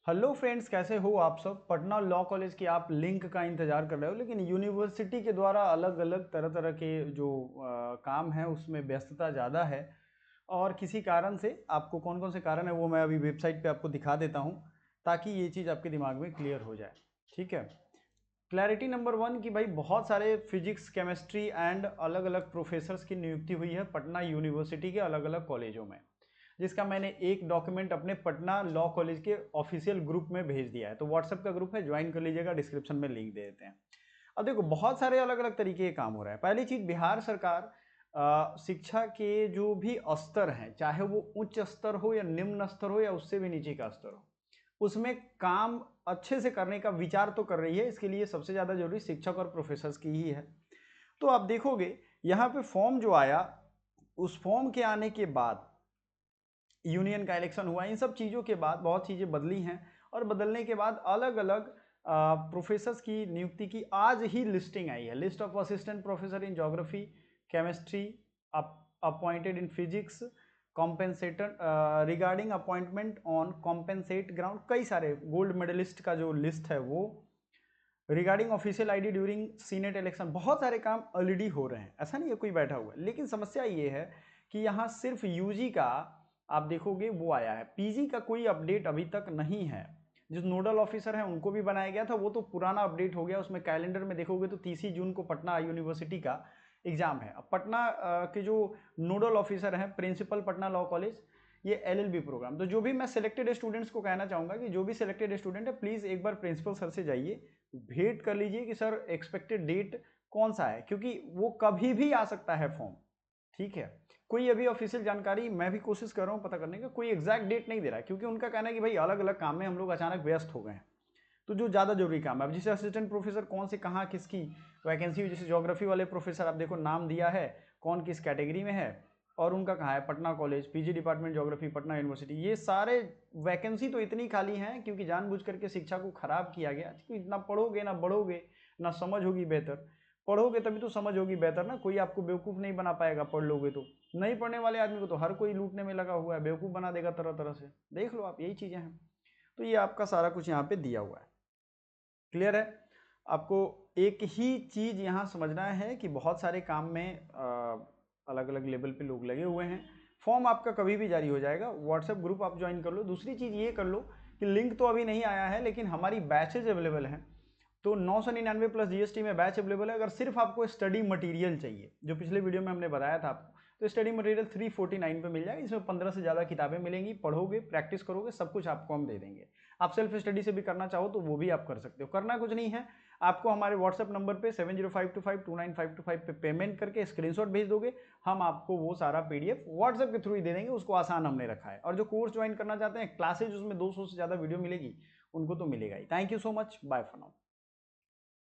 Hello friends, कैसे हो आप सब। पटना लॉ कॉलेज की आप लिंक का इंतजार कर रहे हो, लेकिन यूनिवर्सिटी के द्वारा अलग अलग तरह तरह के जो काम है उसमें व्यस्तता ज़्यादा है। और किसी कारण से आपको कौन कौन से कारण है वो मैं अभी वेबसाइट पे आपको दिखा देता हूँ, ताकि ये चीज़ आपके दिमाग में क्लियर हो जाए। ठीक है। क्लैरिटी नंबर वन कि भाई बहुत सारे फिजिक्स केमिस्ट्री एंड अलग अलग प्रोफेसर्स की नियुक्ति हुई है पटना यूनिवर्सिटी के अलग अलग कॉलेजों में, जिसका मैंने एक डॉक्यूमेंट अपने पटना लॉ कॉलेज के ऑफिशियल ग्रुप में भेज दिया है। तो व्हाट्सएप का ग्रुप है, ज्वाइन कर लीजिएगा, डिस्क्रिप्शन में लिंक दे देते हैं। अब देखो बहुत सारे अलग अलग तरीके के काम हो रहा है। पहली चीज, बिहार सरकार शिक्षा के जो भी स्तर हैं, चाहे वो उच्च स्तर हो या निम्न स्तर हो या उससे भी नीचे का स्तर हो, उसमें काम अच्छे से करने का विचार तो कर रही है। इसके लिए सबसे ज्यादा जरूरी शिक्षक और प्रोफेसर्स की ही है। तो आप देखोगे यहाँ पे फॉर्म जो आया, उस फॉर्म के आने के बाद यूनियन का इलेक्शन हुआ, इन सब चीज़ों के बाद बहुत चीज़ें बदली हैं। और बदलने के बाद अलग अलग प्रोफेसर्स की नियुक्ति की आज ही लिस्टिंग आई है। List of assistant professor in geography, chemistry, appointed in physics, compensator regarding appointment on compensate ground, कई सारे गोल्ड मेडलिस्ट का जो लिस्ट है वो, regarding official ID during senate election, बहुत सारे काम ऑलरेडी हो रहे हैं। ऐसा नहीं है कोई बैठा हुआ है, लेकिन समस्या ये है कि यहाँ सिर्फ यूजी का आप देखोगे वो आया है, पीजी का कोई अपडेट अभी तक नहीं है। जो नोडल ऑफिसर है उनको भी बनाया गया था, वो तो पुराना अपडेट हो गया। उसमें कैलेंडर में देखोगे तो 30 जून को पटना यूनिवर्सिटी का एग्जाम है। अब पटना के जो नोडल ऑफिसर हैं, प्रिंसिपल पटना लॉ कॉलेज, ये एलएलबी प्रोग्राम। तो जो भी मैं सिलेक्टेड स्टूडेंट्स को कहना चाहूंगा कि जो भी सिलेक्टेड स्टूडेंट है, प्लीज एक बार प्रिंसिपल सर से जाइए, भेंट कर लीजिए कि सर एक्सपेक्टेड डेट कौन सा है, क्योंकि वो कभी भी आ सकता है फॉर्म। ठीक है। कोई अभी ऑफिशियल जानकारी मैं भी कोशिश कर रहा हूँ पता करने का, कोई एग्जैक्ट डेट नहीं दे रहा है, क्योंकि उनका कहना है कि भाई अलग अलग काम में हम लोग अचानक व्यस्त हो गए हैं। तो जो ज़्यादा जरूरी काम है, अब जैसे असिस्टेंट प्रोफेसर कौन से कहाँ किसकी वैकेंसी हुई, जैसे ज्योग्राफी वाले प्रोफेसर आप देखो नाम दिया है, कौन किस कैटेगरी में है और उनका कहाँ है, Patna college, PG department geography, Patna university. ये सारे वैकेंसी तो इतनी खाली हैं क्योंकि जानबूझ करके शिक्षा को खराब किया गया। क्योंकि ना पढ़ोगे ना बढ़ोगे ना समझ होगी बेहतर। पढ़ोगे तभी तो समझ होगी बेहतर ना, कोई आपको बेवकूफ़ नहीं बना पाएगा पढ़ लोगे तो। नहीं पढ़ने वाले आदमी को तो हर कोई लूटने में लगा हुआ है, बेवकूफ़ बना देगा तरह तरह से। देख लो आप, यही चीज़ें हैं। तो ये आपका सारा कुछ यहाँ पे दिया हुआ है, क्लियर है। आपको एक ही चीज़ यहाँ समझना है कि बहुत सारे काम में अलग अलग लेवल पे लोग लगे हुए हैं। फॉर्म आपका कभी भी जारी हो जाएगा, व्हाट्सएप ग्रुप आप ज्वाइन कर लो। दूसरी चीज़ ये कर लो कि लिंक तो अभी नहीं आया है, लेकिन हमारी बैचेज अवेलेबल हैं। तो 999 प्लस जीएसटी में बैच अवेलेबल है। अगर सिर्फ आपको स्टडी मटेरियल चाहिए, जो पिछले वीडियो में हमने बताया था आपको, तो स्टडी मटेरियल 349 पे मिल जाएगा। इसमें 15 से ज़्यादा किताबें मिलेंगी, पढ़ोगे प्रैक्टिस करोगे, सब कुछ आपको हम दे देंगे। आप सेल्फ स्टडी से भी करना चाहो तो वो भी आप कर सकते हो। करना कुछ नहीं है, आपको हमारे व्हाट्सएप नंबर पे 7052529525 पे पेमेंट करके स्क्रीनशॉट भेज दोगे, हम आपको वो सारा पीडीएफ व्हाट्सएप के थ्रू ही दे देंगे। उसको आसान हमने रखा है। और जो कोर्स ज्वाइन करना चाहते हैं, क्लासेज उसमें 200 से ज़्यादा वीडियो मिलेगी, उनको तो मिलेगा ही। Thank you so much, bye for now.